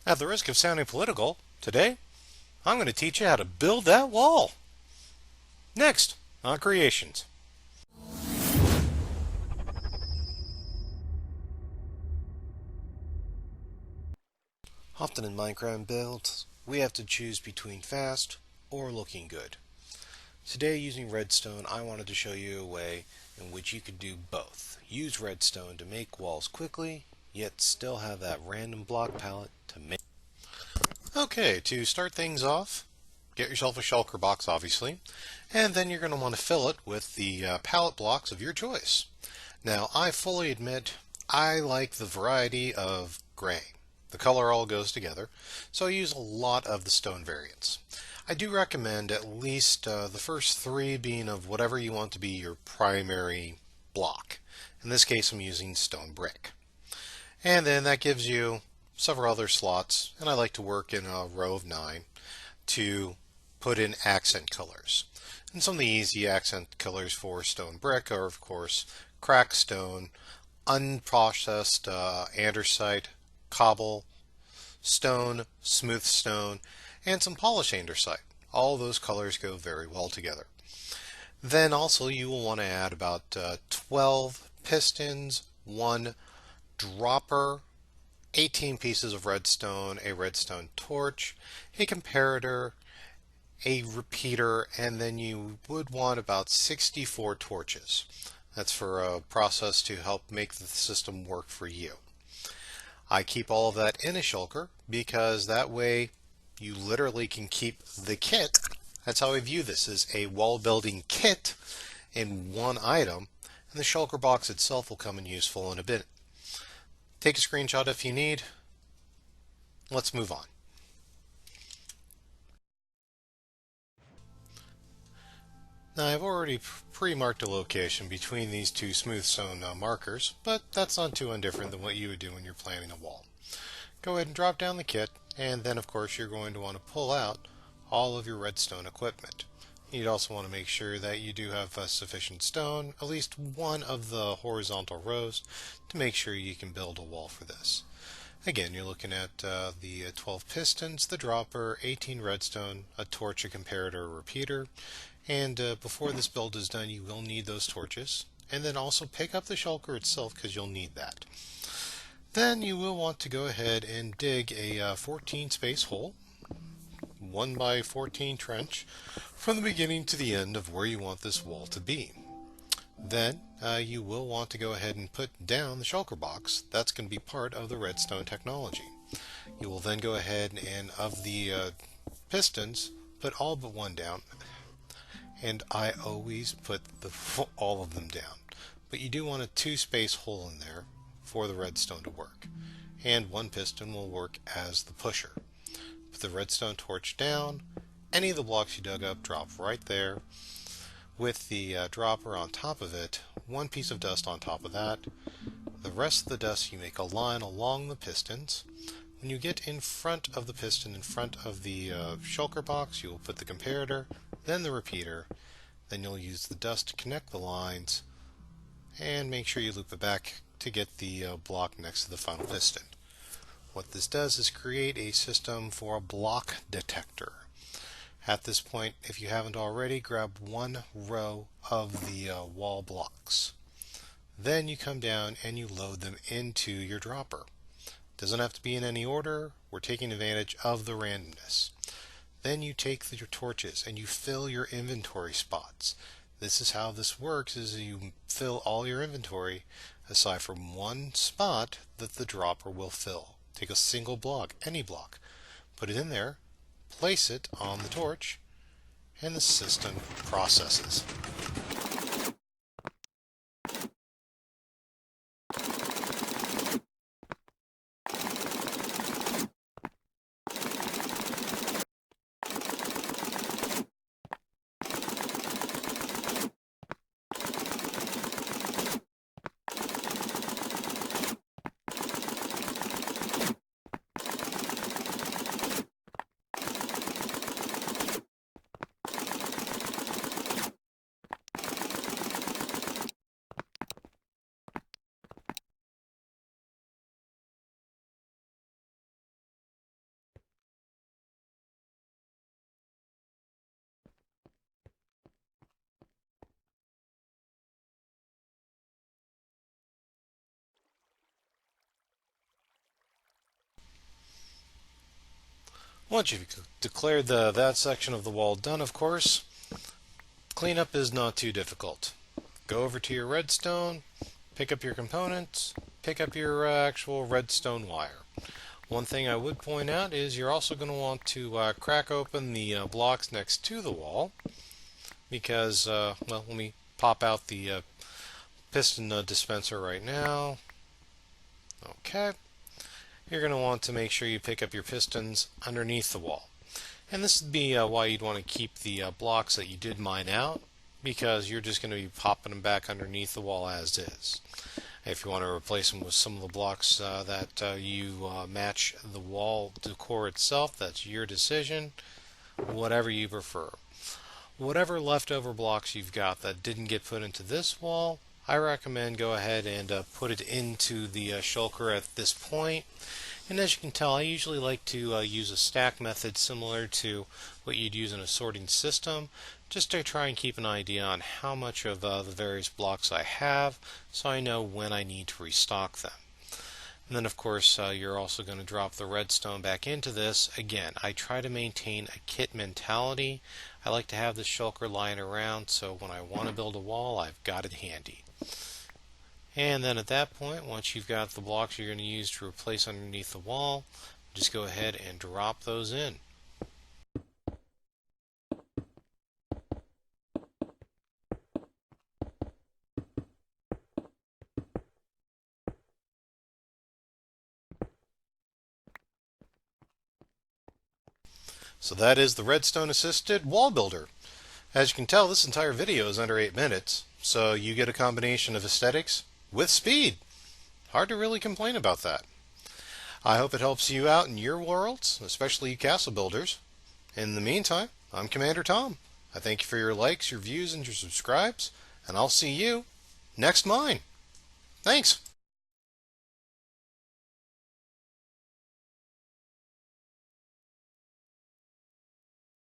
At the risk of sounding political, today I'm going to teach you how to build that wall. Next on Creations. Often in Minecraft builds, we have to choose between fast or looking good. Today, using Redstone, I wanted to show you a way in which you could do both. Use Redstone to make walls quickly, yet still have that random block palette to make. Okay, to start things off, get yourself a shulker box, obviously, and then you're going to want to fill it with the palette blocks of your choice. Now, I fully admit I like the variety of gray. The color all goes together, so I use a lot of the stone variants. I do recommend at least the first three being of whatever you want to be your primary block. In this case, I'm using stone brick. And then that gives you several other slots, and I like to work in a row of 9 to put in accent colors. And some of the easy accent colors for stone brick are, of course, cracked stone, unprocessed andesite, cobble, stone, smooth stone, and some polished andesite. All those colors go very well together. Then also you will want to add about 12 pistons, 1 dropper, 18 pieces of redstone, a redstone torch, a comparator, a repeater, and then you would want about 64 torches. That's for a process to help make the system work for you. I keep all of that in a shulker because that way you literally can keep the kit. That's how I view this, as a wall building kit in one item, and the shulker box itself will come in useful in a bit. Take a screenshot if you need. Let's move on. Now I've already pre-marked a location between these two smooth stone markers, but that's not too indifferent than what you would do when you're planning a wall. Go ahead and drop down the kit, and then of course you're going to want to pull out all of your redstone equipment. You'd also want to make sure that you do have sufficient stone, at least one of the horizontal rows, to make sure you can build a wall for this. Again, you're looking at the 12 pistons, the dropper, 18 redstone, a torch, a comparator, a repeater, and before this build is done you will need those torches, and then also pick up the shulker itself because you'll need that. Then you will want to go ahead and dig a 14 space hole, 1 by 14 trench, from the beginning to the end of where you want this wall to be. Then you will want to go ahead and put down the shulker box. That's going to be part of the redstone technology. You will then go ahead and of the pistons, put all but one down. And I always put all of them down. But you do want a 2 space hole in there for the redstone to work. And 1 piston will work as the pusher. Put the redstone torch down. Any of the blocks you dug up drop right there. With the dropper on top of it, 1 piece of dust on top of that. The rest of the dust you make a line along the pistons. When you get in front of the piston, in front of the shulker box, you will put the comparator, then the repeater, then you'll use the dust to connect the lines, and make sure you loop it back to get the block next to the final piston. What this does is create a system for a block detector. At this point, if you haven't already, grab 1 row of the wall blocks. Then you come down and you load them into your dropper. Doesn't have to be in any order. We're taking advantage of the randomness. Then you take your torches and you fill your inventory spots. This is how this works, is you fill all your inventory aside from 1 spot that the dropper will fill. Take a single block, any block, put it in there, place it on the torch, and the system processes. Once you've declared that section of the wall done, of course, cleanup is not too difficult. Go over to your redstone, pick up your components, pick up your actual redstone wire. One thing I would point out is you're also going to want to crack open the blocks next to the wall because, well, let me pop out the piston dispenser right now. Okay. You're going to want to make sure you pick up your pistons underneath the wall. And this would be why you'd want to keep the blocks that you did mine out, because you're just going to be popping them back underneath the wall as is. If you want to replace them with some of the blocks that you match the wall decor itself, that's your decision, whatever you prefer. Whatever leftover blocks you've got that didn't get put into this wall, I recommend go ahead and put it into the shulker at this point. And as you can tell, I usually like to use a stack method similar to what you'd use in a sorting system, just to try and keep an idea on how much of the various blocks I have, so I know when I need to restock them. And then of course you're also going to drop the redstone back into this. Again, I try to maintain a kit mentality. I like to have the shulker lying around so when I want to build a wall, I've got it handy. And then at that point, once you've got the blocks you're going to use to replace underneath the wall, just go ahead and drop those in. So that is the Redstone Assisted Wall Builder. As you can tell, this entire video is under 8 minutes, so you get a combination of aesthetics with speed. Hard to really complain about that. I hope it helps you out in your worlds, especially you castle builders. In the meantime, I'm Commander Tom. I thank you for your likes, your views, and your subscribes, and I'll see you next mine. Thanks.